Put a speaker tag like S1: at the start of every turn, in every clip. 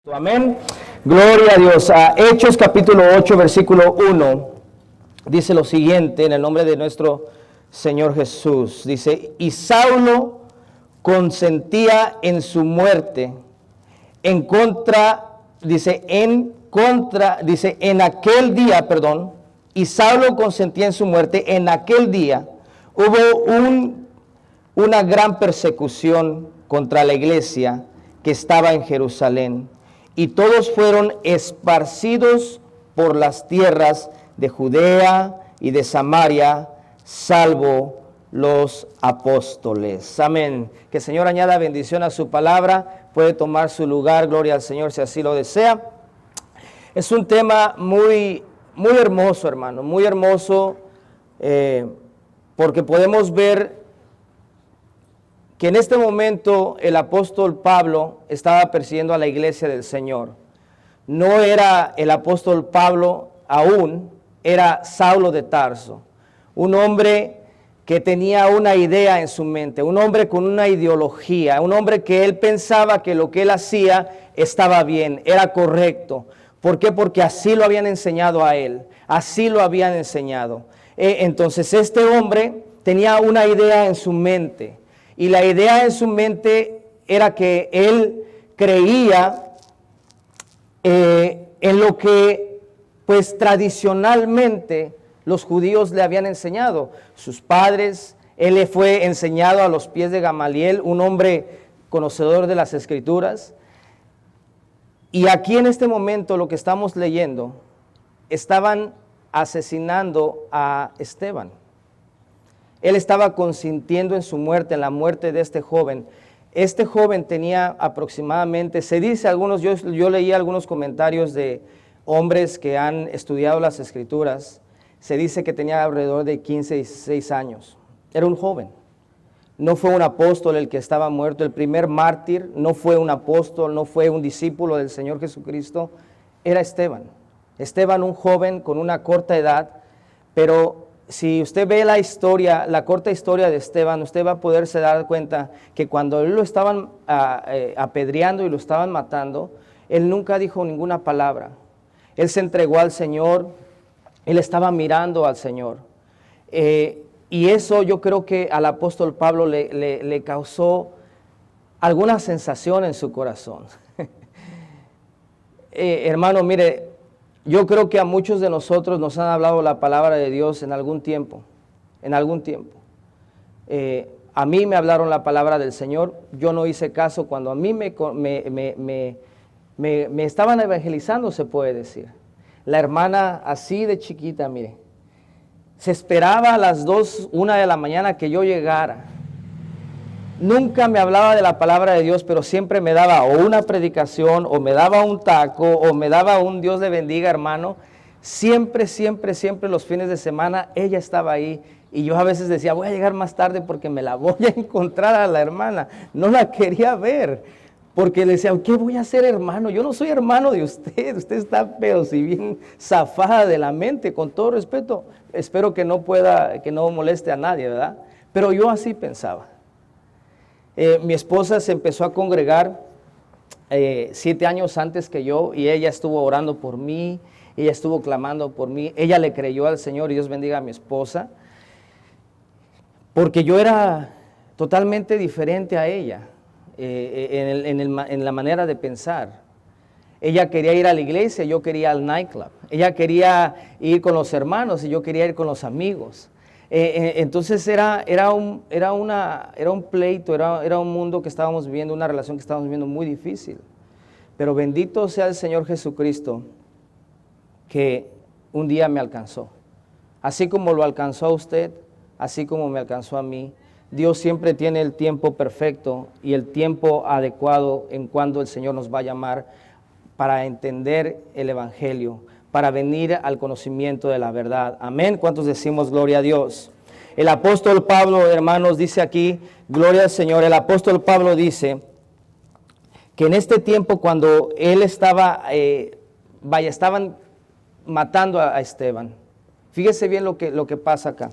S1: Amén. Gloria a Dios. Hechos capítulo 8, versículo 1, dice lo siguiente en el nombre de nuestro Señor Jesús. Dice, y Saulo consentía en su muerte, en aquel día, y Saulo consentía en su muerte, en aquel día hubo una gran persecución contra la iglesia que estaba en Jerusalén. Y todos fueron esparcidos por las tierras de Judea y de Samaria, salvo los apóstoles. Amén. Que el Señor añada bendición a su palabra. Puede tomar su lugar. Gloria al Señor si así lo desea. Es un tema muy hermoso, hermano. Muy hermoso porque podemos ver que en este momento el apóstol Pablo estaba persiguiendo a la iglesia del Señor. No era el apóstol Pablo aún, era Saulo de Tarso, un hombre que tenía una idea en su mente, un hombre con una ideología, un hombre que él pensaba que lo que él hacía estaba bien, era correcto. ¿Por qué? Porque así lo habían enseñado a él, así lo habían enseñado. Entonces este hombre tenía una idea en su mente. Y la idea en su mente era que él creía en lo que pues tradicionalmente los judíos le habían enseñado. Sus padres, él le fue enseñado a los pies de Gamaliel, un hombre conocedor de las Escrituras. Y aquí en este momento lo que estamos leyendo, estaban asesinando a Esteban. Él estaba consintiendo en su muerte, en la muerte de este joven. Este joven tenía aproximadamente, se dice algunos, yo leí algunos comentarios de hombres que han estudiado las Escrituras, se dice que tenía alrededor de 15, 16 años. Era un joven. No fue un apóstol el que estaba muerto, el primer mártir no fue un apóstol, no fue un discípulo del Señor Jesucristo, era Esteban. Esteban, un joven con una corta edad, pero si usted ve la historia, la corta historia de Esteban, usted va a poderse dar cuenta que cuando él lo estaban apedreando y lo estaban matando, él nunca dijo ninguna palabra. Él se entregó al Señor, él estaba mirando al Señor. Y eso yo creo que al apóstol Pablo le causó alguna sensación en su corazón. Hermano, mire, yo creo que a muchos de nosotros nos han hablado la palabra de Dios en algún tiempo, a mí me hablaron la palabra del Señor, yo no hice caso cuando a mí me estaban evangelizando, se puede decir. La hermana así de chiquita, mire, se esperaba a las 2, 1 de la mañana que yo llegara. Nunca me hablaba de la palabra de Dios, pero siempre me daba o una predicación, o me daba un taco, o me daba un Dios le bendiga, hermano. Siempre los fines de semana ella estaba ahí. Y yo a veces decía, voy a llegar más tarde porque me la voy a encontrar a la hermana. No la quería ver, porque le decía, ¿qué voy a hacer, hermano? Yo no soy hermano de usted. Usted está, pero si bien zafada de la mente, con todo respeto. Espero que no moleste a nadie, ¿verdad? Pero yo así pensaba. Mi esposa se empezó a congregar 7 años antes que yo, y ella estuvo orando por mí, ella estuvo clamando por mí, ella le creyó al Señor, y Dios bendiga a mi esposa, porque yo era totalmente diferente a ella en la manera de pensar. Ella quería ir a la iglesia, yo quería ir al nightclub, ella quería ir con los hermanos y yo quería ir con los amigos. Entonces era un pleito, era un mundo que estábamos viviendo, una relación que estábamos viviendo muy difícil. Pero bendito sea el Señor Jesucristo, que un día me alcanzó. Así como lo alcanzó a usted, así como me alcanzó a mí. Dios siempre tiene el tiempo perfecto y el tiempo adecuado en cuando el Señor nos va a llamar para entender el Evangelio, para venir al conocimiento de la verdad. Amén. ¿Cuántos decimos gloria a Dios? El apóstol Pablo, hermanos, dice aquí, gloria al Señor. El apóstol Pablo dice que en este tiempo cuando él estaban matando a Esteban. Fíjese bien lo que pasa acá.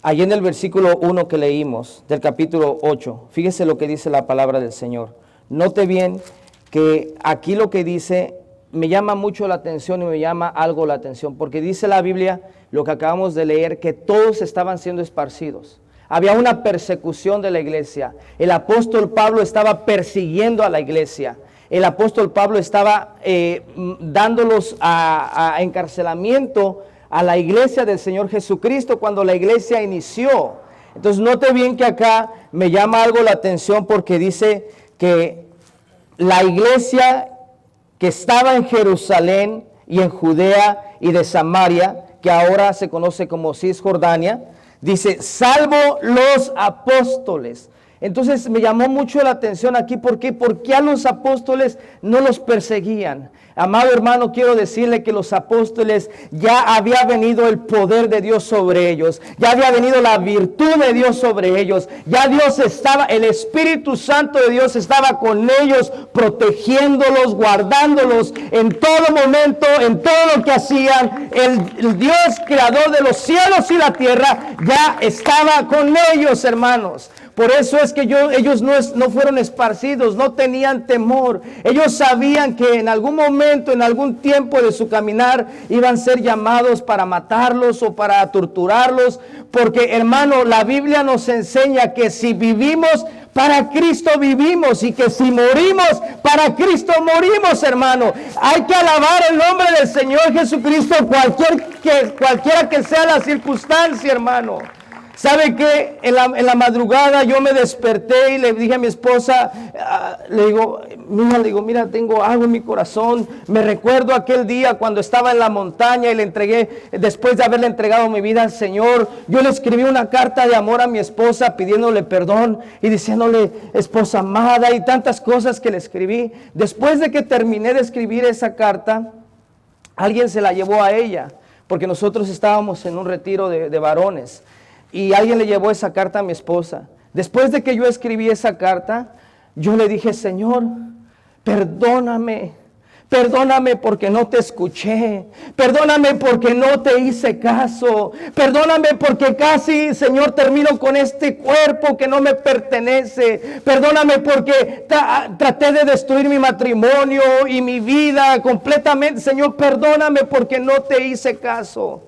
S1: Allí en el versículo 1 que leímos del capítulo 8, fíjese lo que dice la palabra del Señor. Note bien que aquí lo que dice me llama mucho la atención y me llama algo la atención, porque dice la Biblia, lo que acabamos de leer, que todos estaban siendo esparcidos. Había una persecución de la iglesia. El apóstol Pablo estaba persiguiendo a la iglesia. El apóstol Pablo estaba dándolos a encarcelamiento a la iglesia del Señor Jesucristo cuando la iglesia inició. Entonces note bien que acá me llama algo la atención porque dice que la iglesia que estaba en Jerusalén y en Judea y de Samaria, que ahora se conoce como Cisjordania, dice, salvo los apóstoles. Entonces me llamó mucho la atención aquí, ¿por qué? Porque a los apóstoles no los perseguían. Amado hermano, quiero decirle que los apóstoles ya había venido el poder de Dios sobre ellos, ya había venido la virtud de Dios sobre ellos, ya Dios estaba, el Espíritu Santo de Dios estaba con ellos, protegiéndolos, guardándolos en todo momento, en todo lo que hacían. El Dios creador de los cielos y la tierra ya estaba con ellos, hermanos. Por eso es que ellos no fueron esparcidos, no tenían temor. Ellos sabían que en algún momento, en algún tiempo de su caminar, iban a ser llamados para matarlos o para torturarlos. Porque, hermano, la Biblia nos enseña que si vivimos, para Cristo vivimos, y que si morimos, para Cristo morimos, hermano. Hay que alabar el nombre del Señor Jesucristo, cualquiera que sea la circunstancia, hermano. ¿Sabe qué? En la madrugada yo me desperté y le dije a mi esposa, le digo, mira, tengo algo en mi corazón. Me recuerdo aquel día cuando estaba en la montaña y le entregué, después de haberle entregado mi vida al Señor, yo le escribí una carta de amor a mi esposa pidiéndole perdón y diciéndole, esposa amada, y tantas cosas que le escribí. Después de que terminé de escribir esa carta, alguien se la llevó a ella, porque nosotros estábamos en un retiro de varones. Y alguien le llevó esa carta a mi esposa. Después de que yo escribí esa carta, yo le dije, Señor, perdóname. Perdóname porque no te escuché. Perdóname porque no te hice caso. Perdóname porque casi, Señor, termino con este cuerpo que no me pertenece. Perdóname porque traté de destruir mi matrimonio y mi vida completamente. Señor, perdóname porque no te hice caso.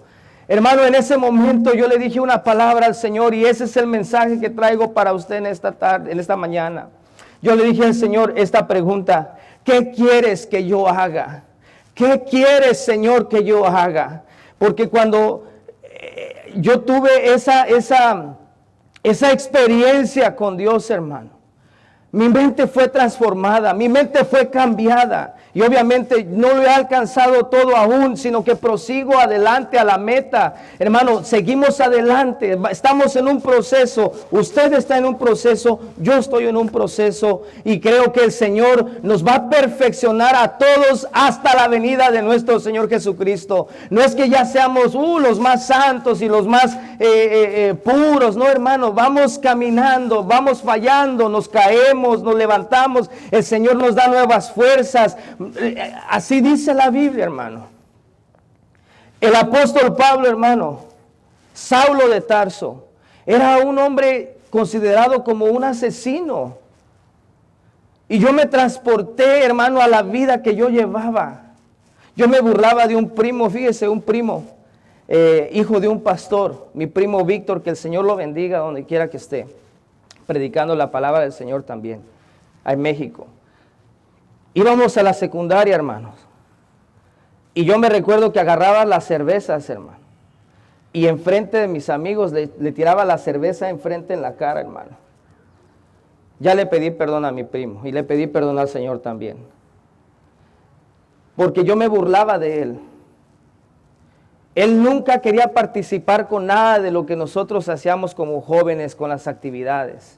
S1: Hermano, en ese momento yo le dije una palabra al Señor, y ese es el mensaje que traigo para usted en esta tarde, en esta mañana. Yo le dije al Señor esta pregunta: ¿qué quieres que yo haga? ¿Qué quieres, Señor, que yo haga? Porque cuando yo tuve esa experiencia con Dios, hermano, mi mente fue transformada, mi mente fue cambiada. Y obviamente no lo he alcanzado todo aún, sino que prosigo adelante a la meta. Hermano, seguimos adelante, estamos en un proceso. Usted está en un proceso, yo estoy en un proceso. Y creo que el Señor nos va a perfeccionar a todos hasta la venida de nuestro Señor Jesucristo. No es que ya seamos los más santos y los más puros, no, hermano. Vamos caminando, vamos fallando, nos caemos, nos levantamos. El Señor nos da nuevas fuerzas. Así dice la Biblia, hermano. El apóstol Pablo, hermano, Saulo de Tarso, era un hombre considerado como un asesino. Y yo me transporté, hermano, a la vida que yo llevaba. Yo me burlaba de un primo, fíjese, un primo, hijo de un pastor, mi primo Víctor, que el Señor lo bendiga donde quiera que esté, predicando la palabra del Señor también, en México. Íbamos a la secundaria, hermanos, y yo me recuerdo que agarraba las cervezas, hermano, y enfrente de mis amigos le tiraba la cerveza enfrente en la cara, hermano. Ya le pedí perdón a mi primo y le pedí perdón al Señor también, porque yo me burlaba de él. Él nunca quería participar con nada de lo que nosotros hacíamos como jóvenes con las actividades.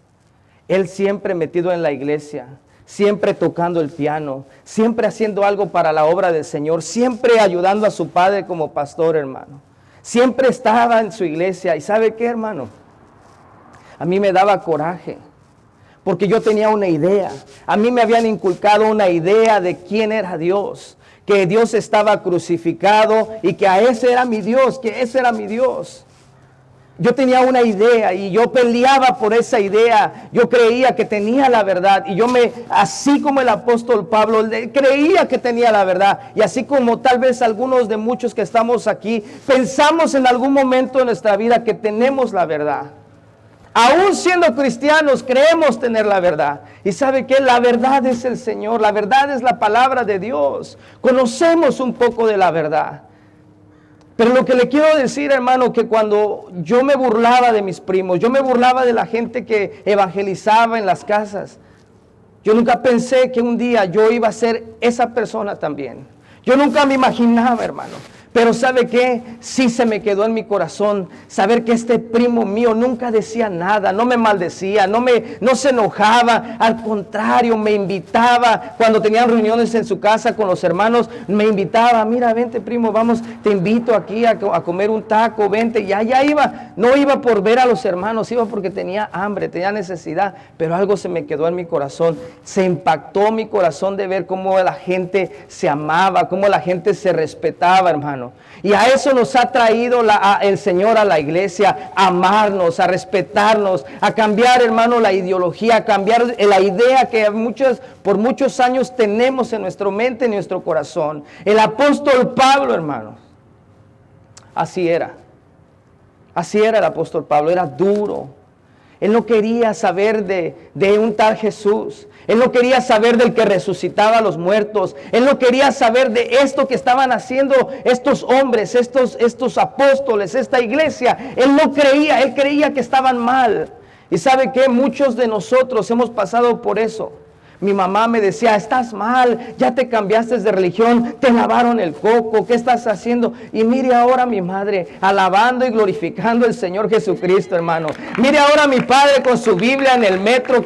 S1: Él siempre metido en la iglesia, siempre tocando el piano, siempre haciendo algo para la obra del Señor, siempre ayudando a su padre como pastor, hermano. Siempre estaba en su iglesia. ¿Y sabe qué, hermano? A mí me daba coraje, porque yo tenía una idea. A mí me habían inculcado una idea de quién era Dios, que Dios estaba crucificado y que a ese era mi Dios, que ese era mi Dios. Yo tenía una idea y yo peleaba por esa idea. Yo creía que tenía la verdad y así como el apóstol Pablo, creía que tenía la verdad. Y así como tal vez algunos de muchos que estamos aquí, pensamos en algún momento de nuestra vida que tenemos la verdad. Aún siendo cristianos, creemos tener la verdad. Y ¿sabe qué? La verdad es el Señor, la verdad es la palabra de Dios. Conocemos un poco de la verdad. Pero lo que le quiero decir, hermano, que cuando yo me burlaba de mis primos, yo me burlaba de la gente que evangelizaba en las casas, yo nunca pensé que un día yo iba a ser esa persona también. Yo nunca me imaginaba, hermano. Pero ¿sabe qué? Sí se me quedó en mi corazón saber que este primo mío nunca decía nada, no me maldecía, no se enojaba, al contrario, me invitaba, cuando tenían reuniones en su casa con los hermanos, me invitaba, mira, vente primo, vamos, te invito aquí a comer un taco, vente, y allá iba, no iba por ver a los hermanos, iba porque tenía hambre, tenía necesidad, pero algo se me quedó en mi corazón, se impactó mi corazón de ver cómo la gente se amaba, cómo la gente se respetaba, hermano. Y a eso nos ha traído el Señor a la iglesia, a amarnos, a respetarnos, a cambiar, hermano, la ideología, a cambiar la idea que por muchos años tenemos en nuestra mente, en nuestro corazón. El apóstol Pablo, hermano, así era el apóstol Pablo, era duro. Él no quería saber de un tal Jesús. Él no quería saber del que resucitaba a los muertos. Él no quería saber de esto que estaban haciendo estos hombres, estos apóstoles, esta iglesia. Él no creía, él creía que estaban mal. Y ¿sabe qué? Muchos de nosotros hemos pasado por eso. Mi mamá me decía, estás mal, ya te cambiaste de religión, te lavaron el coco, ¿qué estás haciendo? Y mire ahora a mi madre, alabando y glorificando al Señor Jesucristo, hermano. Mire ahora a mi padre con su Biblia en el metro,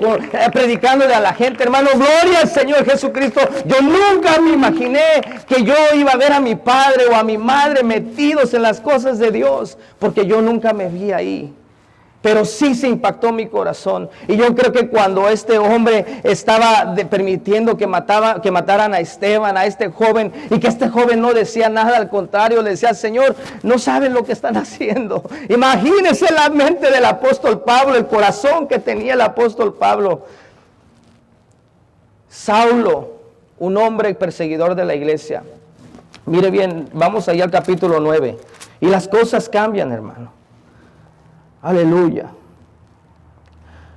S1: predicándole a la gente, hermano, gloria al Señor Jesucristo. Yo nunca me imaginé que yo iba a ver a mi padre o a mi madre metidos en las cosas de Dios, porque yo nunca me vi ahí. Pero sí se impactó mi corazón. Y yo creo que cuando este hombre estaba permitiendo que mataran a Esteban, a este joven, y que este joven no decía nada, al contrario, le decía, Señor, no saben lo que están haciendo. Imagínense la mente del apóstol Pablo, el corazón que tenía el apóstol Pablo. Saulo, un hombre perseguidor de la iglesia. Mire bien, vamos allá al capítulo 9. Y las cosas cambian, hermano. Aleluya.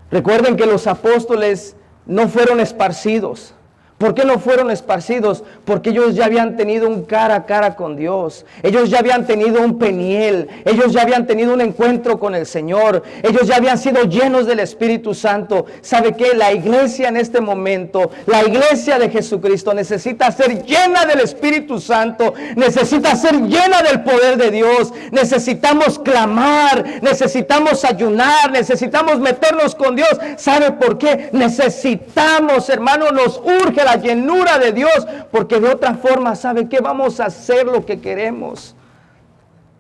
S1: Recuerden que los apóstoles no fueron esparcidos. ¿Por qué no fueron esparcidos? Porque ellos ya habían tenido un cara a cara con Dios. Ellos ya habían tenido un peniel. Ellos ya habían tenido un encuentro con el Señor. Ellos ya habían sido llenos del Espíritu Santo. ¿Sabe qué? La iglesia en este momento, la iglesia de Jesucristo necesita ser llena del Espíritu Santo. Necesita ser llena del poder de Dios. Necesitamos clamar. Necesitamos ayunar. Necesitamos meternos con Dios. ¿Sabe por qué? Necesitamos, hermano, nos urge la llenura de Dios, porque de otra forma, ¿sabe qué? Vamos a hacer lo que queremos.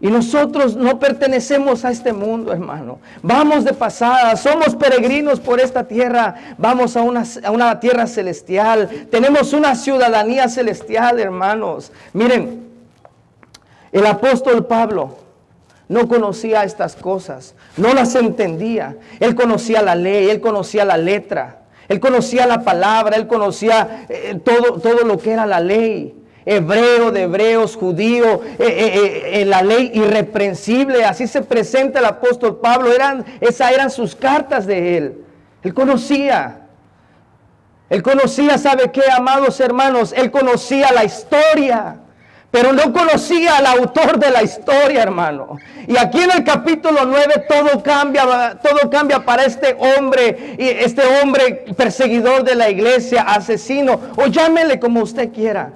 S1: Y nosotros no pertenecemos a este mundo, hermano. Vamos de pasada, somos peregrinos por esta tierra. Vamos a una tierra celestial. Tenemos una ciudadanía celestial, hermanos. Miren, el apóstol Pablo no conocía estas cosas, no las entendía. Él conocía la ley, él conocía la letra. Él conocía la palabra, él conocía todo lo que era la ley. Hebreo de hebreos, judío, la ley irreprensible. Así se presenta el apóstol Pablo. Esas eran sus cartas de él. Él conocía, ¿sabe qué, amados hermanos? Él conocía la historia, pero no conocía al autor de la historia, hermano. Y aquí en el capítulo 9 todo cambia para este hombre perseguidor de la iglesia, asesino, o llámele como usted quiera.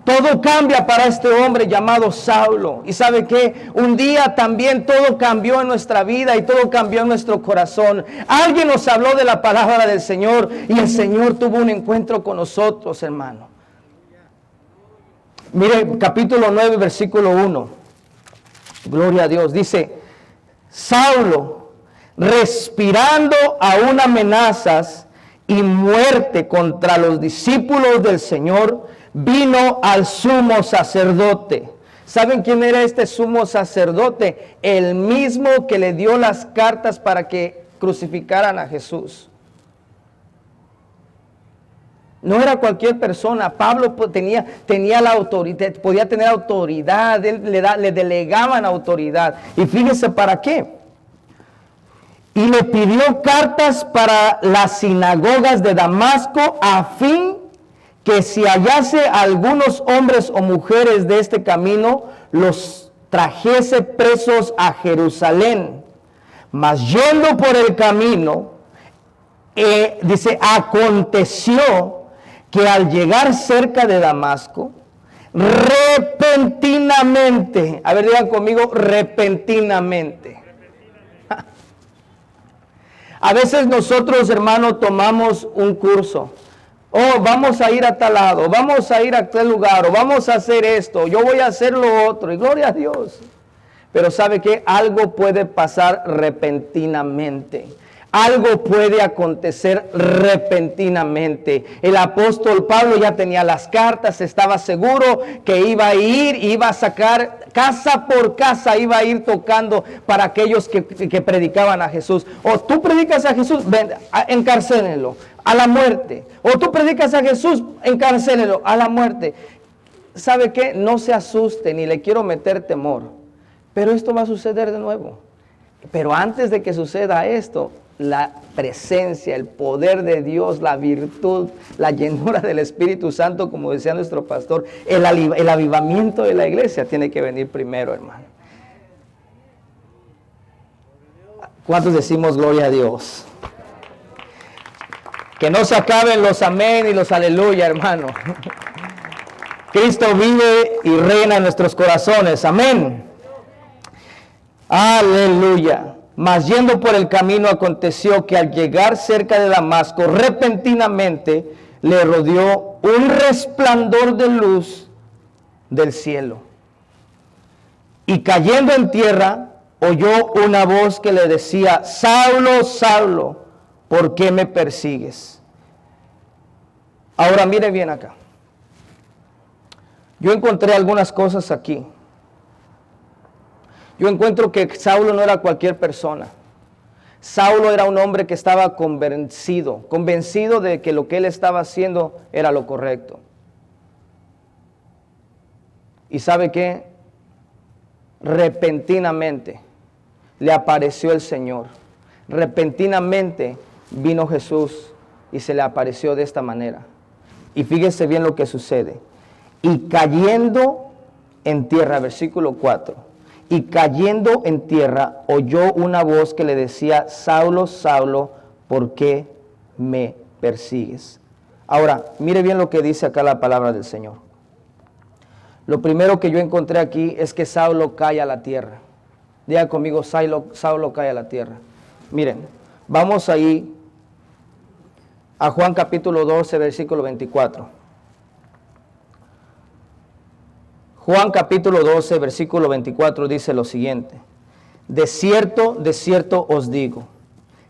S1: Todo cambia para este hombre llamado Saulo. Y ¿sabe qué? Un día también todo cambió en nuestra vida y todo cambió en nuestro corazón. Alguien nos habló de la palabra del Señor y el Señor tuvo un encuentro con nosotros, hermano. Mire, capítulo 9, versículo 1. Gloria a Dios. Dice, Saulo, respirando aún amenazas y muerte contra los discípulos del Señor, vino al sumo sacerdote, ¿Saben quién era este sumo sacerdote? El mismo que le dio las cartas para que crucificaran a Jesús. No era cualquier persona. Pablo tenía la autoridad, podía tener autoridad, le delegaban autoridad. Y fíjese para qué. Y le pidió cartas para las sinagogas de Damasco a fin que si hallase algunos hombres o mujeres de este camino, los trajese presos a Jerusalén. Mas yendo por el camino, dice, aconteció que al llegar cerca de Damasco, repentinamente, a ver, digan conmigo, repentinamente. A veces nosotros, hermanos, tomamos un curso. Oh, vamos a ir a tal lado, vamos a ir a tal lugar, o vamos a hacer esto, yo voy a hacer lo otro, y gloria a Dios. Pero ¿sabe qué? Algo puede pasar repentinamente. Algo puede acontecer repentinamente. El apóstol Pablo ya tenía las cartas, estaba seguro que iba a ir, iba a sacar casa por casa, iba a ir tocando para aquellos que predicaban a Jesús. O tú predicas a Jesús, ven, encarcélenlo a la muerte. O tú predicas a Jesús, encarcélenlo a la muerte. ¿Sabe qué? No se asuste, ni le quiero meter temor. Pero esto va a suceder de nuevo. Pero antes de que suceda esto, la presencia, el poder de Dios, la virtud, la llenura del Espíritu Santo, como decía nuestro pastor, el avivamiento de la iglesia tiene que venir primero, hermano. ¿Cuántos decimos gloria a Dios? Que no se acaben los amén y los aleluya, hermano. Cristo vive y reina en nuestros corazones, amén. Aleluya. Mas yendo por el camino aconteció que al llegar cerca de Damasco, repentinamente le rodeó un resplandor de luz del cielo. Y cayendo en tierra, oyó una voz que le decía, Saulo, Saulo, ¿por qué me persigues? Ahora mire bien acá. Yo encontré algunas cosas aquí. Yo encuentro que Saulo no era cualquier persona. Saulo era un hombre que estaba convencido de que lo que él estaba haciendo era lo correcto. ¿Y sabe qué? Repentinamente le apareció el Señor. Repentinamente vino Jesús y se le apareció de esta manera. Y fíjese bien lo que sucede. Y cayendo en tierra, versículo 4. Y cayendo en tierra, oyó una voz que le decía, Saulo, Saulo, ¿por qué me persigues? Ahora, mire bien lo que dice acá la palabra del Señor. Lo primero que yo encontré aquí es que Saulo cae a la tierra. Diga conmigo, Saulo cae a la tierra. Miren, vamos ahí a Juan capítulo 12, versículo 24. Juan capítulo 12, versículo 24 dice lo siguiente. De cierto os digo,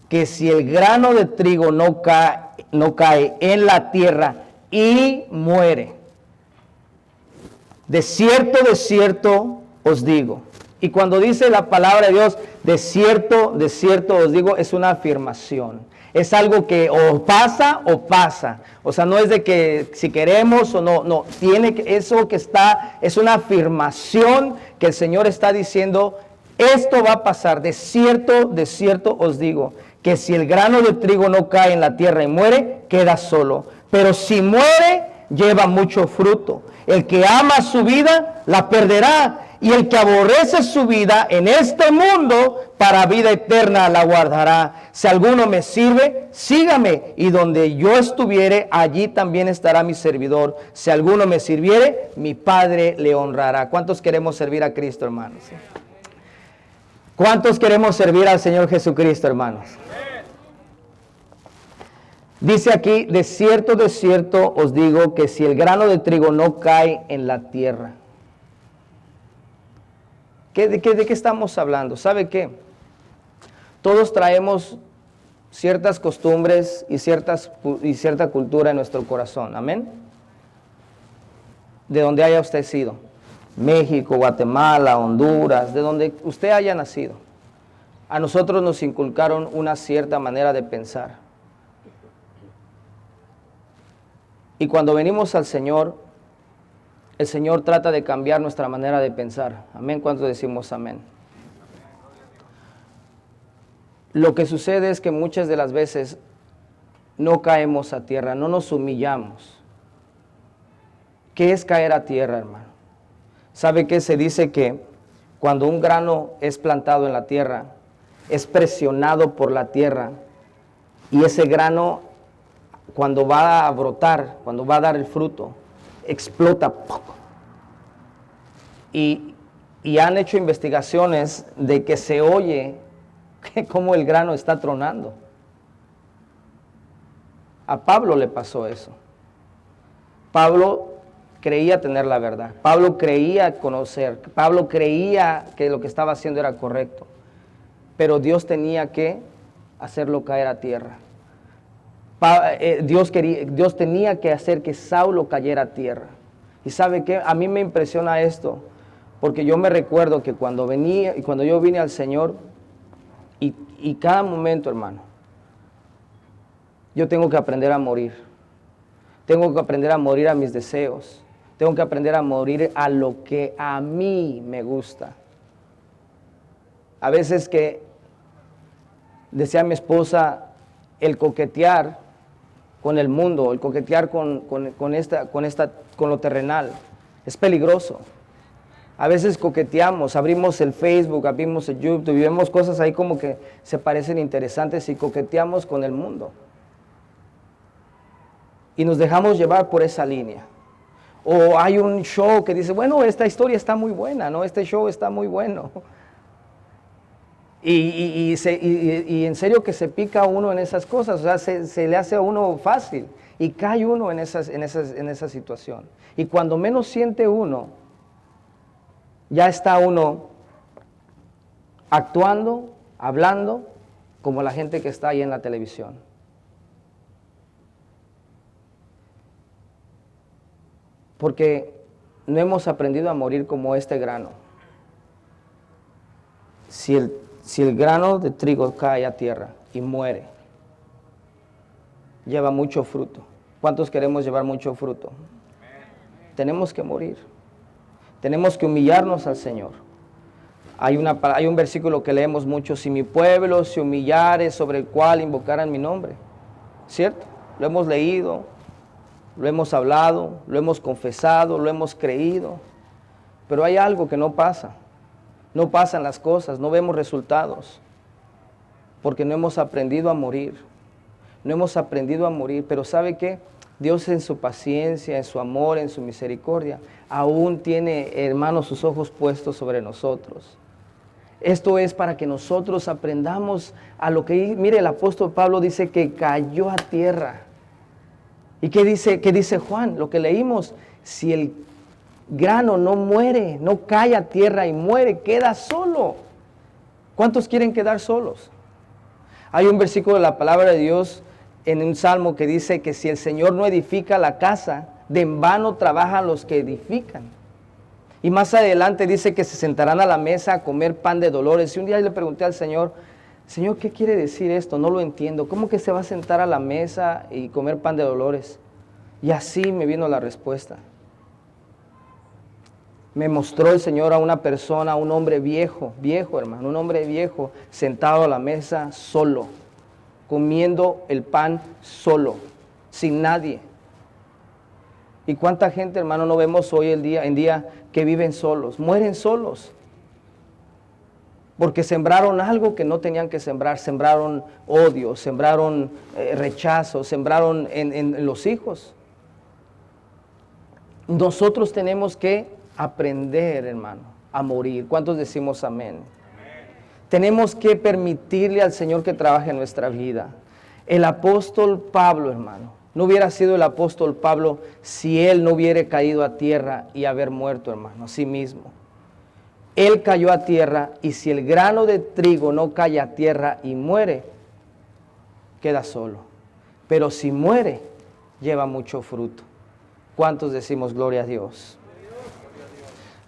S1: que si el grano de trigo no cae en la tierra y muere. De cierto os digo. Y cuando dice la palabra de Dios, de cierto os digo, es una afirmación. Es algo que o pasa. O sea, no es de que si queremos o no. Tiene que, eso que está, es una afirmación que el Señor está diciendo, esto va a pasar. De cierto os digo, que si el grano de trigo no cae en la tierra y muere, queda solo. Pero si muere, lleva mucho fruto. El que ama su vida, la perderá. Y el que aborrece su vida en este mundo, para vida eterna la guardará. Si alguno me sirve, sígame. Y donde yo estuviere, allí también estará mi servidor. Si alguno me sirviere, mi Padre le honrará. ¿Cuántos queremos servir a Cristo, hermanos? ¿Cuántos queremos servir al Señor Jesucristo, hermanos? Dice aquí, de cierto os digo, que si el grano de trigo no cae en la tierra. ¿De qué estamos hablando? ¿Sabe qué? Todos traemos ciertas costumbres y cierta cultura en nuestro corazón. Amén. De donde haya usted sido. México, Guatemala, Honduras, de donde usted haya nacido, a nosotros nos inculcaron una cierta manera de pensar. Y cuando venimos al Señor, el Señor trata de cambiar nuestra manera de pensar. Amén. ¿Cuántos decimos amén? Lo que sucede es que muchas de las veces no caemos a tierra, no nos humillamos. ¿Qué es caer a tierra, hermano? ¿Sabe qué? Se dice que cuando un grano es plantado en la tierra, es presionado por la tierra, y ese grano, cuando va a brotar, cuando va a dar el fruto, explota. Y han hecho investigaciones de que se oye cómo el grano está tronando. A Pablo le pasó eso. Pablo creía tener la verdad. Pablo creía conocer. Pablo creía que lo que estaba haciendo era correcto. Pero Dios tenía que hacerlo caer a tierra. Dios tenía que hacer que Saulo cayera a tierra. ¿Y sabe qué? A mí me impresiona esto, porque yo me recuerdo que cuando yo vine al Señor, y cada momento, hermano, yo tengo que aprender a morir. Tengo que aprender a morir a mis deseos. Tengo que aprender a morir a lo que a mí me gusta. A veces que, decía mi esposa, el coquetear con el mundo, el coquetear con lo terrenal, es peligroso. A veces coqueteamos, abrimos el Facebook, abrimos el YouTube y vemos cosas ahí como que se parecen interesantes y coqueteamos con el mundo. Y nos dejamos llevar por esa línea. O hay un show que dice, bueno, esta historia está muy buena, ¿no? Este show está muy bueno. Y en serio que se pica uno en esas cosas, o sea, se le hace a uno fácil y cae uno en esa situación. Y cuando menos siente uno, ya está uno actuando, hablando, como la gente que está ahí en la televisión. Porque no hemos aprendido a morir como este grano. Si el grano de trigo cae a tierra y muere, lleva mucho fruto. ¿Cuántos queremos llevar mucho fruto? Tenemos que morir. Tenemos que humillarnos al Señor. Hay un versículo que leemos mucho: si mi pueblo se humillare, sobre el cual invocaran mi nombre. ¿Cierto? Lo hemos leído, lo hemos hablado, lo hemos confesado, lo hemos creído. Pero hay algo que no pasa. No pasan las cosas, no vemos resultados. Porque no hemos aprendido a morir. No hemos aprendido a morir. Pero ¿sabe qué? Dios, en su paciencia, en su amor, en su misericordia, aún tiene, hermanos, sus ojos puestos sobre nosotros. Esto es para que nosotros aprendamos a lo que, mire, el apóstol Pablo dice que cayó a tierra. ¿Y qué dice Juan? Lo que leímos: si el grano no muere, no cae a tierra y muere, queda solo. ¿Cuántos quieren quedar solos? Hay un versículo de la palabra de Dios en un salmo que dice que si el Señor no edifica la casa, de en vano trabajan los que edifican. Y más adelante dice que se sentarán a la mesa a comer pan de dolores. Y un día le pregunté al Señor, Señor, ¿qué quiere decir esto? No lo entiendo. ¿Cómo que se va a sentar a la mesa y comer pan de dolores? Y así me vino la respuesta. Me mostró el Señor a una persona, a un hombre viejo, hermano, un hombre viejo, sentado a la mesa solo, comiendo el pan solo, sin nadie. ¿Y cuánta gente, hermano, no vemos hoy en día que viven solos, mueren solos? Porque sembraron algo que no tenían que sembrar, sembraron odio, sembraron rechazo, sembraron en los hijos. Nosotros tenemos que aprender, hermano, a morir. ¿Cuántos decimos amén? Amén. Tenemos que permitirle al Señor que trabaje en nuestra vida. El apóstol Pablo, hermano, no hubiera sido el apóstol Pablo si él no hubiera caído a tierra y haber muerto, hermano, a sí mismo. Él cayó a tierra, y si el grano de trigo no cae a tierra y muere, queda solo. Pero si muere, lleva mucho fruto. ¿Cuántos decimos gloria a Dios?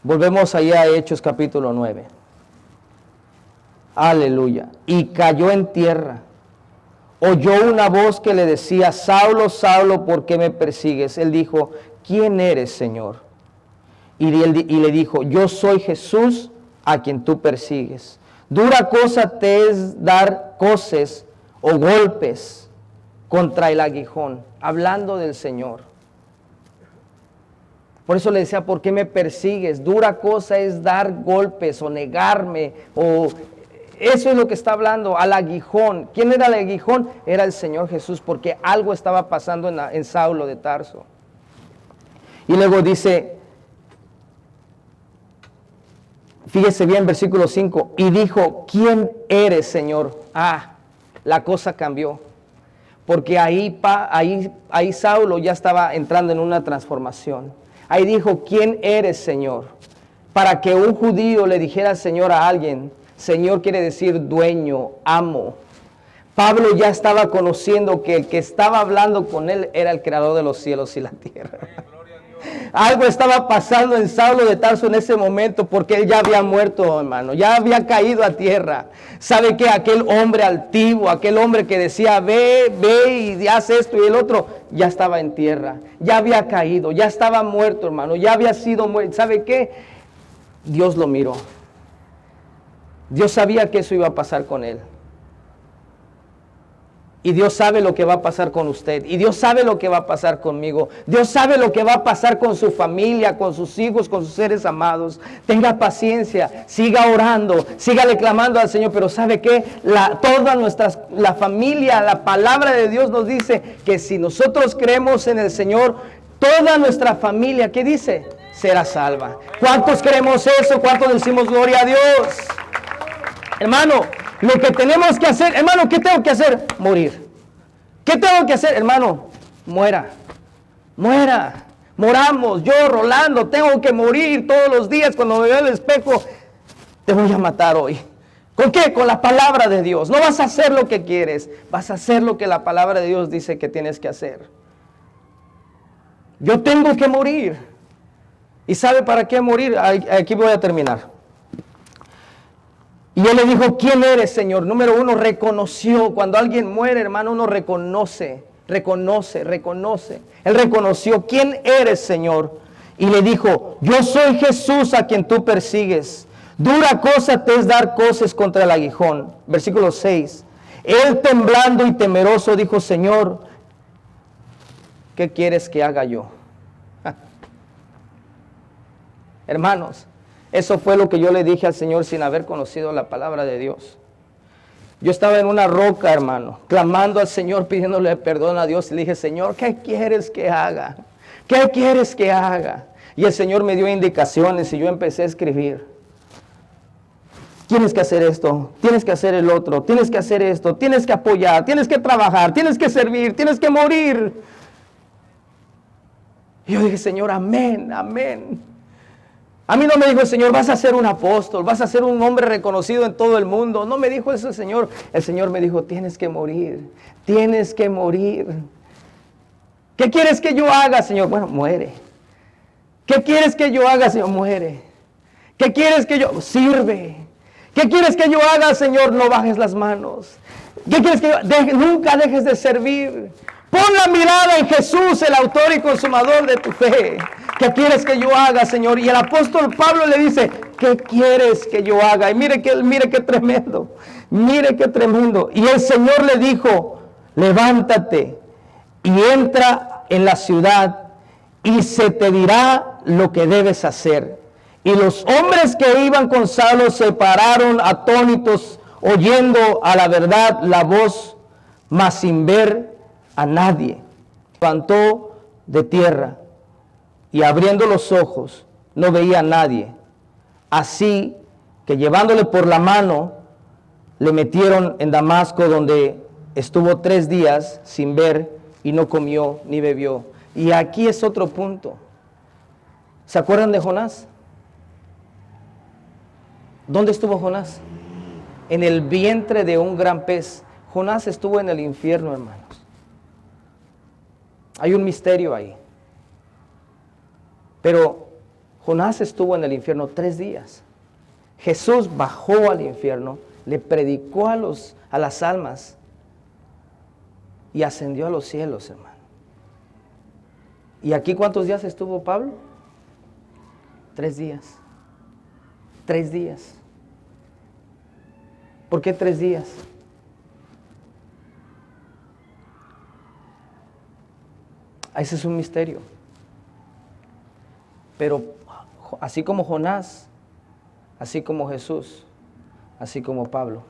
S1: Volvemos allá a Hechos capítulo 9. Aleluya. Y cayó en tierra. Oyó una voz que le decía: Saulo, Saulo, ¿por qué me persigues? Él dijo: ¿quién eres, Señor? Y le dijo: yo soy Jesús a quien tú persigues. Dura cosa te es dar coces o golpes contra el aguijón. Hablando del Señor. Por eso le decía: ¿por qué me persigues? Dura cosa es dar golpes o negarme, o eso es lo que está hablando, al aguijón. ¿Quién era el aguijón? Era el Señor Jesús, porque algo estaba pasando en Saulo de Tarso. Y luego dice, fíjese bien, versículo 5, y dijo: ¿quién eres, Señor? La cosa cambió, porque ahí Saulo ya estaba entrando en una transformación. Ahí dijo: ¿quién eres, Señor? Para que un judío le dijera Señor a alguien, Señor quiere decir dueño, amo. Pablo ya estaba conociendo que el que estaba hablando con él era el creador de los cielos y la tierra. Algo estaba pasando en Saulo de Tarso en ese momento, porque él ya había muerto, hermano, ya había caído a tierra. ¿Sabe qué? Aquel hombre altivo, aquel hombre que decía ve y haz esto y el otro, ya estaba en tierra, ya había caído, ya estaba muerto, hermano, ya había sido muerto. ¿Sabe qué? Dios lo miró. Dios sabía que eso iba a pasar con él. Y Dios sabe lo que va a pasar con usted. Y Dios sabe lo que va a pasar conmigo. Dios sabe lo que va a pasar con su familia, con sus hijos, con sus seres amados. Tenga paciencia, siga orando, siga clamando al Señor. Pero ¿sabe qué? La familia, la palabra de Dios nos dice que si nosotros creemos en el Señor, toda nuestra familia, ¿qué dice? Será salva. ¿Cuántos creemos eso? ¿Cuántos decimos gloria a Dios? Hermano, lo que tenemos que hacer, hermano, ¿qué tengo que hacer? Morir. ¿Qué tengo que hacer? Hermano, muera. Moramos. Yo, Rolando, tengo que morir todos los días cuando me veo al espejo. Te voy a matar hoy. ¿Con qué? Con la palabra de Dios. No vas a hacer lo que quieres, vas a hacer lo que la palabra de Dios dice que tienes que hacer. Yo tengo que morir. ¿Y sabe para qué morir? Aquí voy a terminar. Y él le dijo: ¿quién eres, Señor? Número uno, reconoció. Cuando alguien muere, hermano, uno reconoce. Él reconoció: ¿quién eres, Señor? Y le dijo: yo soy Jesús a quien tú persigues. Dura cosa te es dar coces contra el aguijón. Versículo 6. Él, temblando y temeroso, dijo: Señor, ¿qué quieres que haga yo? Hermanos, eso fue lo que yo le dije al Señor sin haber conocido la palabra de Dios. Yo estaba en una roca, hermano, clamando al Señor, pidiéndole perdón a Dios. Y le dije: Señor, ¿qué quieres que haga? ¿Qué quieres que haga? Y el Señor me dio indicaciones y yo empecé a escribir. Tienes que hacer esto, tienes que hacer el otro, tienes que hacer esto, tienes que apoyar, tienes que trabajar, tienes que servir, tienes que morir. Y yo dije: Señor, amén, amén. A mí no me dijo el Señor: vas a ser un apóstol, vas a ser un hombre reconocido en todo el mundo. No me dijo eso el Señor. El Señor me dijo: tienes que morir, tienes que morir. ¿Qué quieres que yo haga, Señor? Bueno, muere. ¿Qué quieres que yo haga, Señor? Muere. ¿Qué quieres que yo? Sirve. ¿Qué quieres que yo haga, Señor? No bajes las manos. ¿Qué quieres que yo? Nunca dejes de servir. Pon la mirada en Jesús, el autor y consumador de tu fe. ¿Qué quieres que yo haga, Señor? Y el apóstol Pablo le dice: ¿qué quieres que yo haga? Y mire qué tremendo. Mire qué tremendo. Y el Señor le dijo: levántate y entra en la ciudad y se te dirá lo que debes hacer. Y los hombres que iban con Saulo se pararon atónitos, oyendo a la verdad la voz, mas sin ver a nadie. Levantó de tierra y abriendo los ojos no veía a nadie. Así que llevándole por la mano le metieron en Damasco, donde estuvo 3 días sin ver y no comió ni bebió. Y aquí es otro punto. ¿Se acuerdan de Jonás? ¿Dónde estuvo Jonás? En el vientre de un gran pez. Jonás estuvo en el infierno, hermanos. Hay un misterio ahí. Pero Jonás estuvo en el infierno 3 días. Jesús bajó al infierno, le predicó a las almas y ascendió a los cielos, hermano. ¿Y aquí cuántos días estuvo Pablo? 3 días. 3 días. ¿Por qué 3 días? Ese es un misterio. Pero así como Jonás, así como Jesús, así como Pablo,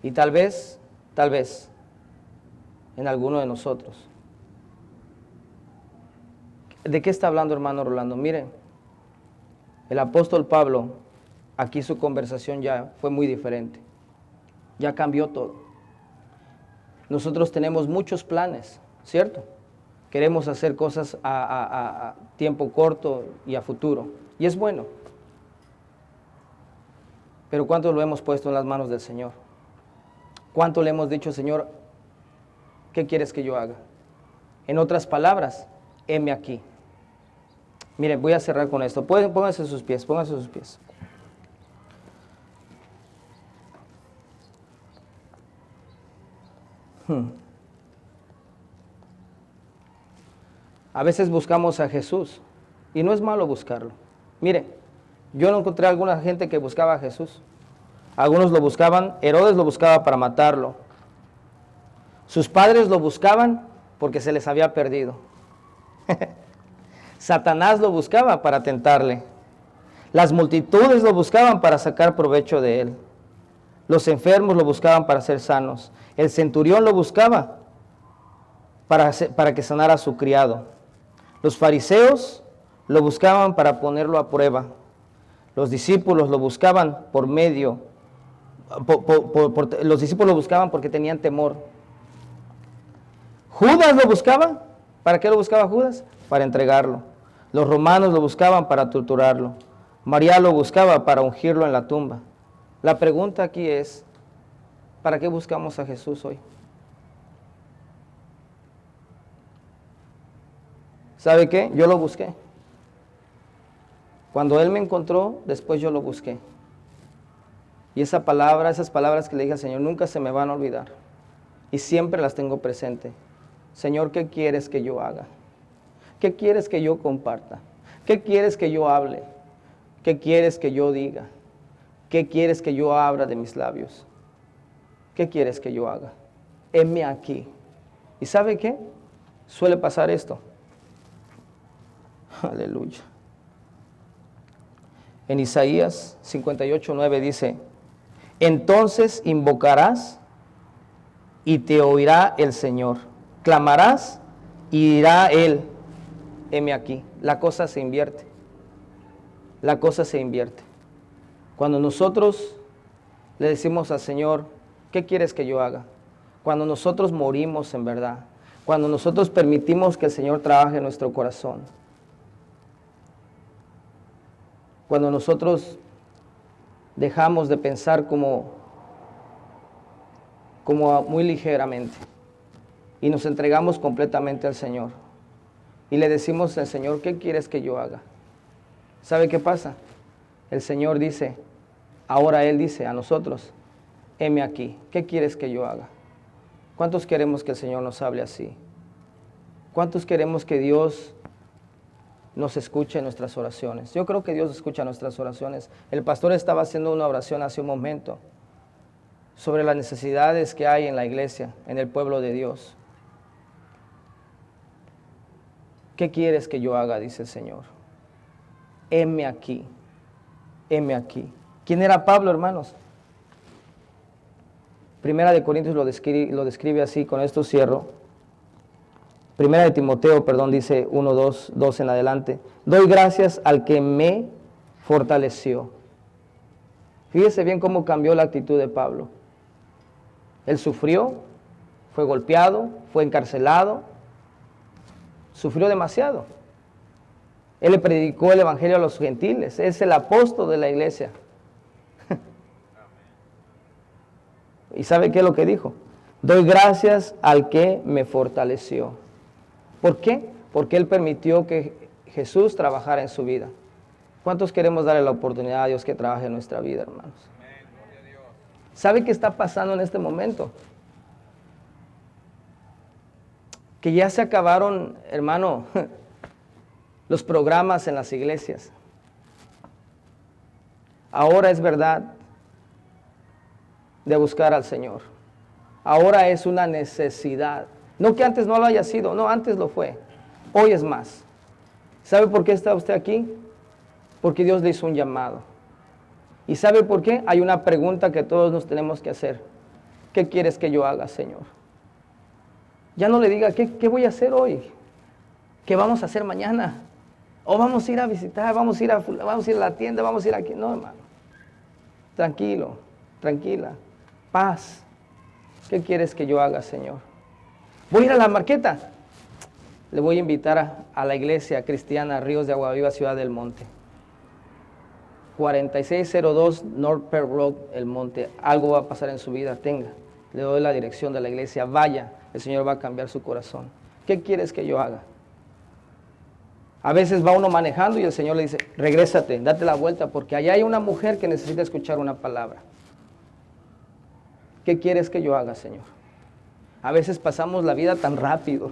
S1: y tal vez, en alguno de nosotros. ¿De qué está hablando, hermano Rolando? Miren, el apóstol Pablo, aquí su conversación ya fue muy diferente. Ya cambió todo. Nosotros tenemos muchos planes, ¿cierto? Queremos hacer cosas a tiempo corto y a futuro. Y es bueno. Pero ¿cuánto lo hemos puesto en las manos del Señor? ¿Cuánto le hemos dicho, Señor, qué quieres que yo haga? En otras palabras, heme aquí. Miren, voy a cerrar con esto. Pónganse sus pies, pónganse sus pies. A veces buscamos a Jesús y no es malo buscarlo. Mire, yo no encontré a alguna gente que buscaba a Jesús. Algunos lo buscaban, Herodes lo buscaba para matarlo. Sus padres lo buscaban porque se les había perdido. Satanás lo buscaba para tentarle. Las multitudes lo buscaban para sacar provecho de él. Los enfermos lo buscaban para ser sanos. El centurión lo buscaba para que sanara a su criado. Los fariseos lo buscaban para ponerlo a prueba. Los discípulos lo buscaban los discípulos lo buscaban porque tenían temor. Judas lo buscaba. ¿Para qué lo buscaba Judas? Para entregarlo. Los romanos lo buscaban para torturarlo. María lo buscaba para ungirlo en la tumba. La pregunta aquí es, ¿para qué buscamos a Jesús hoy? ¿Sabe qué? Yo lo busqué. Cuando Él me encontró, después yo lo busqué. Y esas palabras que le dije al Señor, nunca se me van a olvidar. Y siempre las tengo presente. Señor, ¿qué quieres que yo haga? ¿Qué quieres que yo comparta? ¿Qué quieres que yo hable? ¿Qué quieres que yo diga? ¿Qué quieres que yo abra de mis labios? ¿Qué quieres que yo haga? Heme aquí. ¿Y sabe qué? Suele pasar esto. Aleluya. En Isaías 58:9 dice, entonces invocarás y te oirá el Señor. Clamarás y dirá Él, heme aquí. La cosa se invierte. La cosa se invierte. Cuando nosotros le decimos al Señor, ¿qué quieres que yo haga? Cuando nosotros morimos en verdad. Cuando nosotros permitimos que el Señor trabaje en nuestro corazón. Cuando nosotros dejamos de pensar como muy ligeramente y nos entregamos completamente al Señor y le decimos al Señor, ¿qué quieres que yo haga? ¿Sabe qué pasa? El Señor dice, ahora Él dice a nosotros, heme aquí, ¿qué quieres que yo haga? ¿Cuántos queremos que el Señor nos hable así? ¿Cuántos queremos que Dios nos escuche nuestras oraciones? Yo creo que Dios escucha nuestras oraciones. El pastor estaba haciendo una oración hace un momento sobre las necesidades que hay en la iglesia, en el pueblo de Dios. ¿Qué quieres que yo haga? Dice el Señor. Heme aquí, heme aquí. ¿Quién era Pablo, hermanos? Primera de Corintios lo describe así, con esto cierro. Primera de Timoteo, dice 1, 2 en adelante. Doy gracias al que me fortaleció. Fíjese bien cómo cambió la actitud de Pablo. Él sufrió, fue golpeado, fue encarcelado, sufrió demasiado. Él le predicó el evangelio a los gentiles, es el apóstol de la iglesia. ¿Y sabe qué es lo que dijo? Doy gracias al que me fortaleció. ¿Por qué? Porque Él permitió que Jesús trabajara en su vida. ¿Cuántos queremos darle la oportunidad a Dios que trabaje en nuestra vida, hermanos? ¿Sabe qué está pasando en este momento? Que ya se acabaron, hermano, los programas en las iglesias. Ahora es verdad de buscar al Señor. Ahora es una necesidad. No que antes no lo haya sido, no, antes lo fue. Hoy es más. ¿Sabe por qué está usted aquí? Porque Dios le hizo un llamado. ¿Y sabe por qué? Hay una pregunta que todos nos tenemos que hacer. ¿Qué quieres que yo haga, Señor? Ya no le diga, ¿qué voy a hacer hoy? ¿Qué vamos a hacer mañana? O vamos a ir a visitar, vamos a ir a la tienda, vamos a ir aquí. No, hermano. Tranquilo, tranquila. Paz. ¿Qué quieres que yo haga, Señor? ¿Voy a ir a la marqueta? Le voy a invitar a la iglesia cristiana Ríos de Agua Viva, Ciudad del Monte. 4602 North Pearl Road, El Monte. Algo va a pasar en su vida, tenga. Le doy la dirección de la iglesia, vaya, el Señor va a cambiar su corazón. ¿Qué quieres que yo haga? A veces va uno manejando y el Señor le dice, regrésate, date la vuelta, porque allá hay una mujer que necesita escuchar una palabra. ¿Qué quieres que yo haga, Señor? A veces pasamos la vida tan rápido.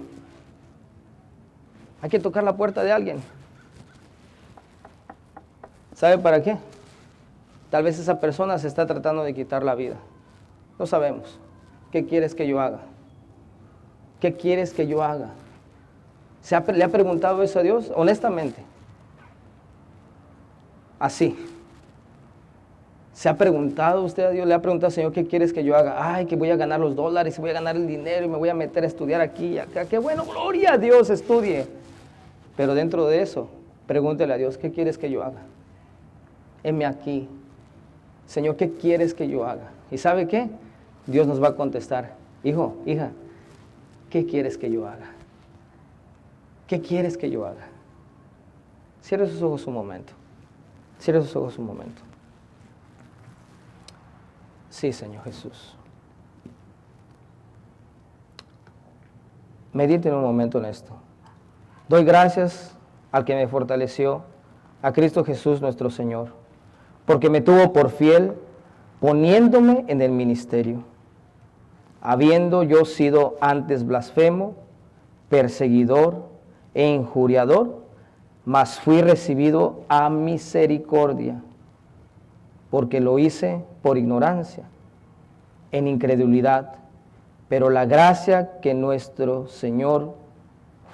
S1: Hay que tocar la puerta de alguien. ¿Sabe para qué? Tal vez esa persona se está tratando de quitar la vida. No sabemos. ¿Qué quieres que yo haga? ¿Qué quieres que yo haga? ¿Le ha preguntado eso a Dios? Honestamente. Así. ¿Se ha preguntado usted a Dios? ¿Le ha preguntado, Señor, qué quieres que yo haga? Ay, que voy a ganar los dólares, voy a ganar el dinero y me voy a meter a estudiar aquí y acá. ¡Qué bueno! ¡Gloria a Dios! Estudie. Pero dentro de eso, pregúntele a Dios, ¿qué quieres que yo haga? Heme aquí. Señor, ¿qué quieres que yo haga? ¿Y sabe qué? Dios nos va a contestar, hijo, hija, ¿qué quieres que yo haga? ¿Qué quieres que yo haga? Cierre sus ojos un momento. Cierre sus ojos un momento. Sí, Señor Jesús. Medite un momento en esto. Doy gracias al que me fortaleció, a Cristo Jesús nuestro Señor, porque me tuvo por fiel, poniéndome en el ministerio, habiendo yo sido antes blasfemo, perseguidor e injuriador, mas fui recibido a misericordia, porque lo hice por ignorancia, en incredulidad, pero la gracia que nuestro Señor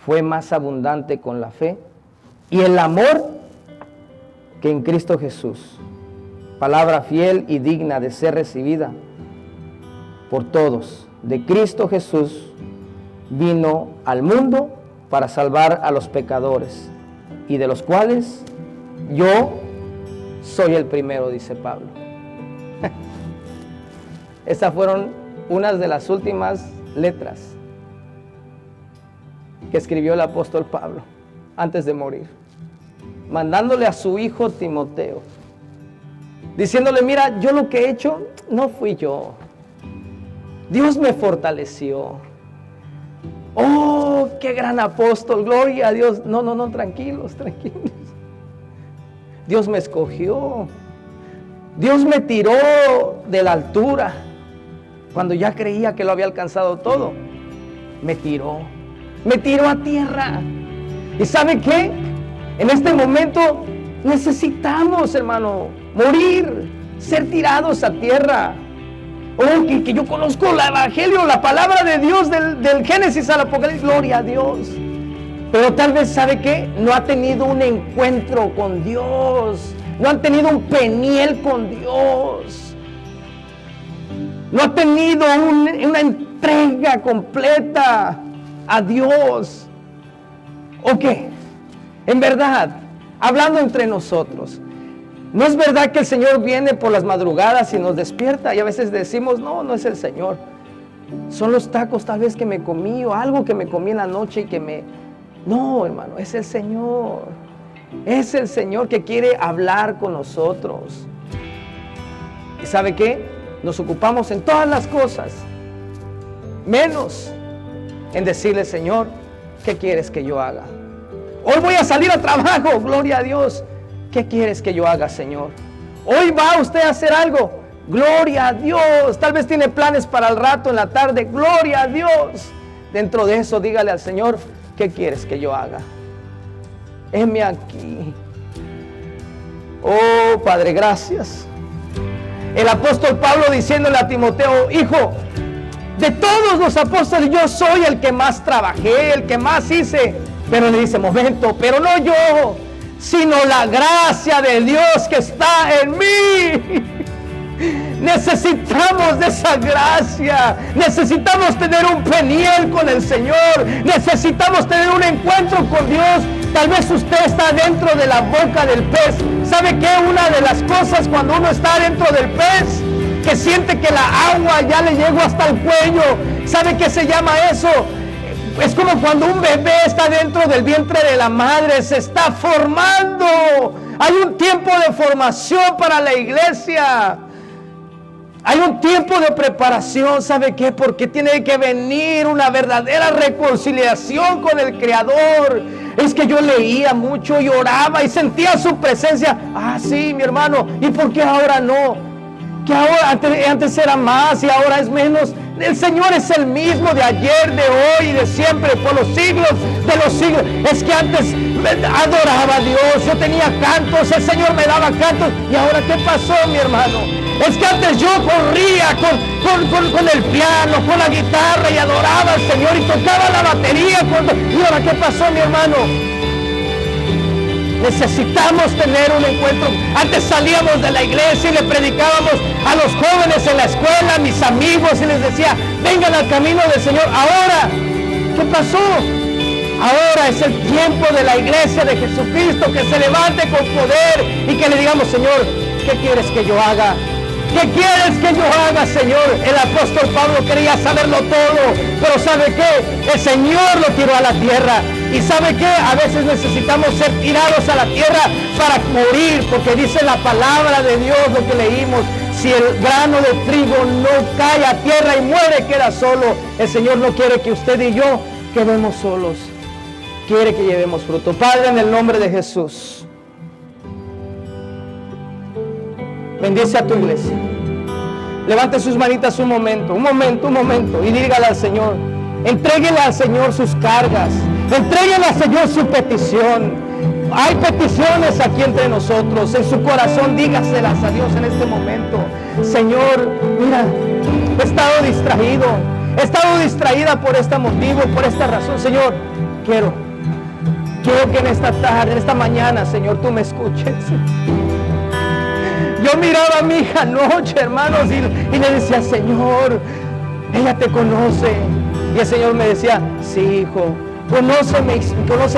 S1: fue más abundante con la fe y el amor que en Cristo Jesús, palabra fiel y digna de ser recibida por todos. De Cristo Jesús vino al mundo para salvar a los pecadores, y de los cuales yo soy el primero, dice Pablo. Estas fueron unas de las últimas letras que escribió el apóstol Pablo antes de morir, mandándole a su hijo Timoteo, diciéndole, mira, yo lo que he hecho no fui yo, Dios me fortaleció. Oh, qué gran apóstol, gloria a Dios. No, tranquilos. Dios me escogió. Dios me tiró de la altura cuando ya creía que lo había alcanzado todo. Me tiró a tierra. ¿Y sabe qué? En este momento necesitamos, hermano, morir, ser tirados a tierra. Oh, que yo conozco el evangelio, la palabra de Dios del Génesis al Apocalipsis, gloria a Dios. Pero tal vez, ¿sabe qué? No ha tenido un encuentro con Dios, no han tenido un peniel con Dios, no ha tenido una entrega completa a Dios. ¿O qué? En verdad, hablando entre nosotros, ¿no es verdad que el Señor viene por las madrugadas y nos despierta? Y a veces decimos, no es el Señor. Son los tacos tal vez que me comí o algo que me comí en la noche y que me... No, hermano, es el Señor. Es el Señor que quiere hablar con nosotros. ¿Y sabe qué? Nos ocupamos en todas las cosas, menos en decirle, Señor, ¿qué quieres que yo haga? Hoy voy a salir a trabajo, gloria a Dios. ¿qué quieres que yo haga, Señor? Hoy va usted a hacer algo. Gloria a Dios. Tal vez tiene planes para el rato, en la tarde. Gloria a Dios. Dentro de eso, dígale al Señor, ¿qué quieres que yo haga? Heme aquí. Oh, Padre, gracias. El apóstol Pablo diciéndole a Timoteo, hijo, de todos los apóstoles yo soy el que más trabajé, el que más hice. Pero le dice, momento, pero no yo, sino la gracia de Dios que está en mí. Necesitamos de esa gracia. Necesitamos tener un peniel con el Señor. Necesitamos tener un encuentro con Dios. Tal vez usted está dentro de la boca del pez. ¿Sabe qué? Una de las cosas cuando uno está dentro del pez, que siente que la agua ya le llegó hasta el cuello. ¿Sabe qué se llama eso? Es como cuando un bebé está dentro del vientre de la madre, se está formando. Hay un tiempo de formación para la iglesia. Hay un tiempo de preparación. ¿Sabe qué? Porque tiene que venir una verdadera reconciliación con el Creador. Es que yo leía mucho y oraba y sentía su presencia. Ah, sí, mi hermano. ¿Y por qué ahora no? Que ahora antes era más y ahora es menos. El Señor es el mismo de ayer, de hoy y de siempre, por los siglos de los siglos. Es que antes adoraba a Dios, yo tenía cantos, el Señor me daba cantos. ¿Y ahora qué pasó, mi hermano? Es que antes yo corría con el piano, con la guitarra y adoraba al Señor y tocaba la batería. ¿Y ahora qué pasó, mi hermano? Necesitamos tener un encuentro. Antes salíamos de la iglesia y le predicábamos a los jóvenes en la escuela, a mis amigos, y les decía, vengan al camino del Señor. Ahora, ¿qué pasó? Ahora es el tiempo de la iglesia de Jesucristo, que se levante con poder y que le digamos, Señor, ¿qué quieres que yo haga? ¿Qué quieres que yo haga, Señor? El apóstol Pablo quería saberlo todo, pero ¿sabe qué? El Señor lo tiró a la tierra. ¿Y sabe qué? A veces necesitamos ser tirados a la tierra para morir, porque dice la palabra de Dios, lo que leímos. Si el grano de trigo no cae a tierra y muere, queda solo. El Señor no quiere que usted y yo quedemos solos. Quiere que llevemos fruto. Padre, en el nombre de Jesús, bendice a tu iglesia. Levante sus manitas un momento, y dígale al Señor, entréguele al Señor sus cargas, entréguele al Señor su petición. Hay peticiones aquí entre nosotros, en su corazón dígaselas a Dios en este momento. Señor, mira, he estado distraída por este motivo, por esta razón. Señor, quiero que en esta tarde, en esta mañana, Señor, tú me escuches. Yo miraba a mi hija anoche, hermanos, y le decía, Señor, ella te conoce. Y el Señor me decía, sí, hijo, conoce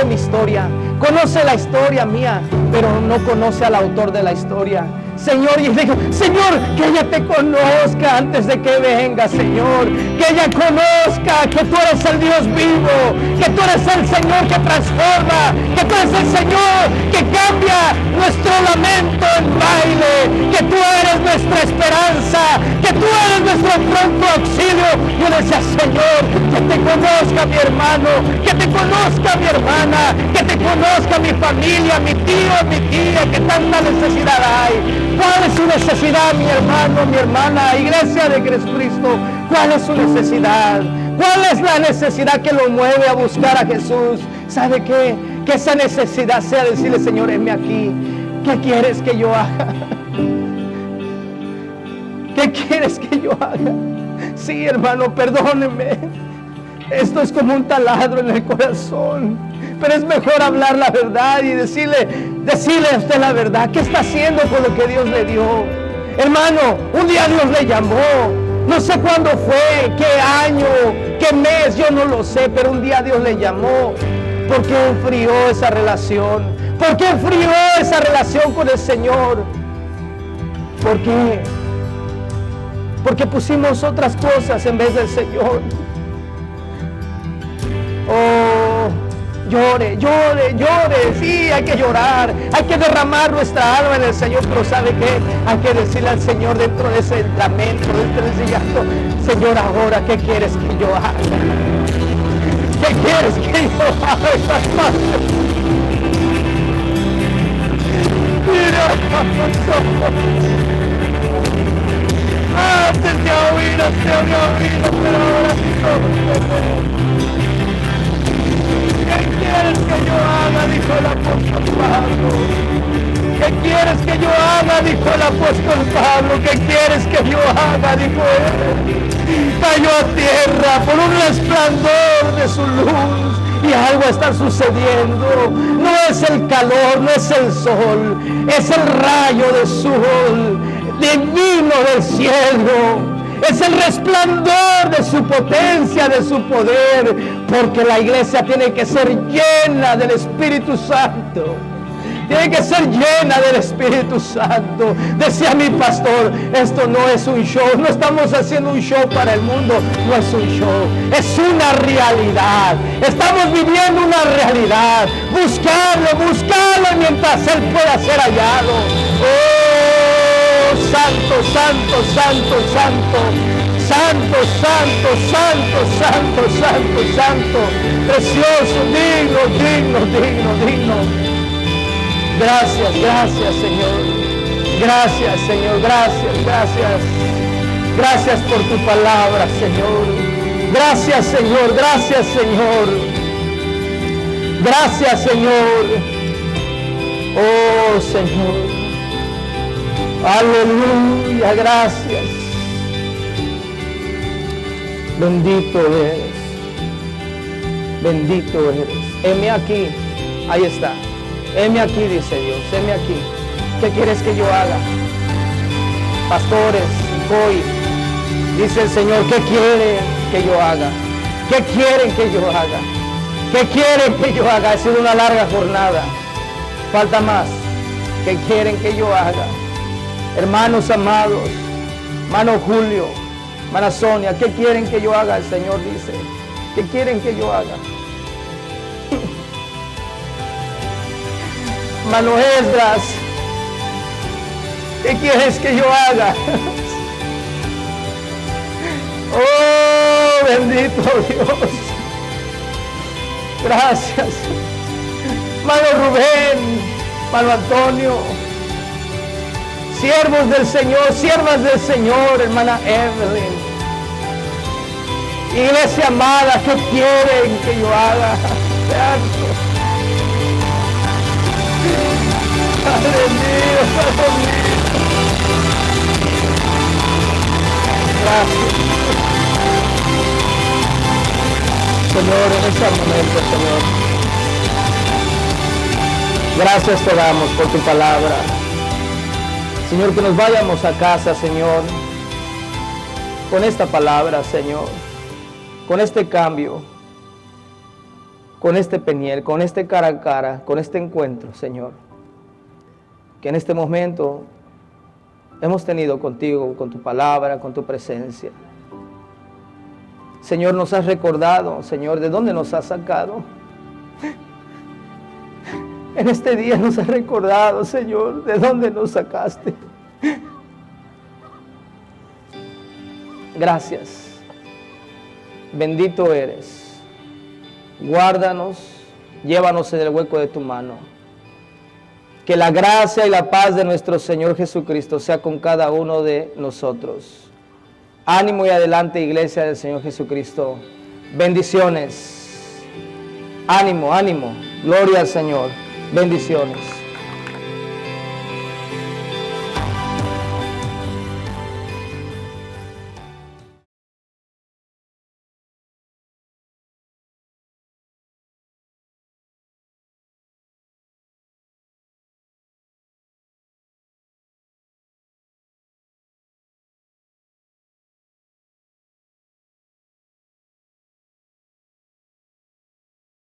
S1: mi historia, conoce la historia mía, pero no conoce al autor de la historia. Señor, y le digo, Señor, que ella te conozca antes de que venga, Señor, que ella conozca que tú eres el Dios vivo, que tú eres el Señor que transforma, que tú eres el Señor que cambia nuestro lamento en baile, que tú eres nuestra esperanza, que tú eres nuestro pronto auxilio. Yo decía, Señor, que te conozca mi hermano, que te conozca mi hermana, que te conozca mi familia, mi tío, mi tía, que tanta necesidad hay. ¿Cuál es su necesidad, mi hermano, mi hermana? Iglesia de Jesucristo, ¿cuál es su necesidad? ¿Cuál es la necesidad que lo mueve a buscar a Jesús? ¿Sabe qué? Que esa necesidad sea decirle, Señor, heme aquí. ¿Qué quieres que yo haga? ¿Qué quieres que yo haga? Sí, hermano, perdóneme. Esto es como un taladro en el corazón. Pero es mejor hablar la verdad y decirle a usted la verdad. ¿Qué está haciendo con lo que Dios le dio? Hermano, un día Dios le llamó. No sé cuándo fue, qué año, qué mes, yo no lo sé. Pero un día Dios le llamó. ¿Por qué enfrió esa relación? ¿Por qué enfrió esa relación con el Señor? ¿Por qué? Porque pusimos otras cosas en vez del Señor. Oh, llore, sí, hay que llorar, hay que derramar nuestra alma en el Señor, pero ¿sabe qué? Hay que decirle al Señor dentro de ese lamento, dentro de ese llanto, Señor, ahora, ¿qué quieres que yo haga? ¿Qué quieres que yo haga?
S2: Antes te había oído, pero ahora sí ¿qué quieres que yo haga? Dijo el apóstol Pablo. ¿Qué quieres que yo haga? Dijo el apóstol Pablo. ¿Qué quieres que yo haga? Dijo él. Cayó a tierra por un resplandor de su luz. Y algo está sucediendo. No es el calor, no es el sol, es el rayo de sol divino del cielo. Es el resplandor de su potencia, de su poder, porque la iglesia tiene que ser llena del Espíritu Santo. Tiene que ser llena del Espíritu Santo. Decía mi pastor, esto no es un show, no estamos haciendo un show para el mundo, no es un show, es una realidad. Estamos viviendo una realidad. Buscarlo mientras Él pueda ser hallado. Oh, santo, santo, santo, santo. Santo, santo, santo, santo, santo, santo, precioso, digno. Gracias, Señor. Gracias, Señor. Gracias. Gracias por tu palabra, Señor. Gracias, Señor. Gracias, Señor. Oh, Señor. Aleluya, gracias. Bendito eres. Heme aquí. Ahí está. Heme aquí, dice Dios, heme aquí. ¿Qué quieres que yo haga? Pastores, voy. Dice el Señor, ¿qué quieren que yo haga? ¿Qué quieren que yo haga? ¿Qué quieren que yo haga? Ha sido una larga jornada. Falta más. ¿Qué quieren que yo haga? Hermanos amados, hermano Julio, hermana Sonia, ¿qué quieren que yo haga? El Señor dice, ¿qué quieren que yo haga? Hermano Esdras, ¿qué quieres que yo haga? Oh, bendito Dios. Gracias. Hermano Rubén, hermano Antonio, siervos del Señor, siervas del Señor, hermana Evelyn. Iglesia amada, ¿qué quieren que yo haga? Santo. Padre mío. Gracias. Señor, en este momento, Señor. Gracias te damos por tu palabra. Señor, que nos vayamos a casa, Señor, con esta palabra, Señor, con este cambio, con este Peniel, con este cara a cara, con este encuentro, Señor, que en este momento hemos tenido contigo, con tu palabra, con tu presencia. Señor, nos has recordado, Señor, de dónde nos has sacado. En este día nos has recordado, Señor, de dónde nos sacaste. Gracias. Bendito eres. Guárdanos, llévanos en el hueco de tu mano. Que la gracia y la paz de nuestro Señor Jesucristo sea con cada uno de nosotros. Ánimo y adelante, iglesia del Señor Jesucristo. Bendiciones. Ánimo, ánimo. Gloria al Señor. Bendiciones.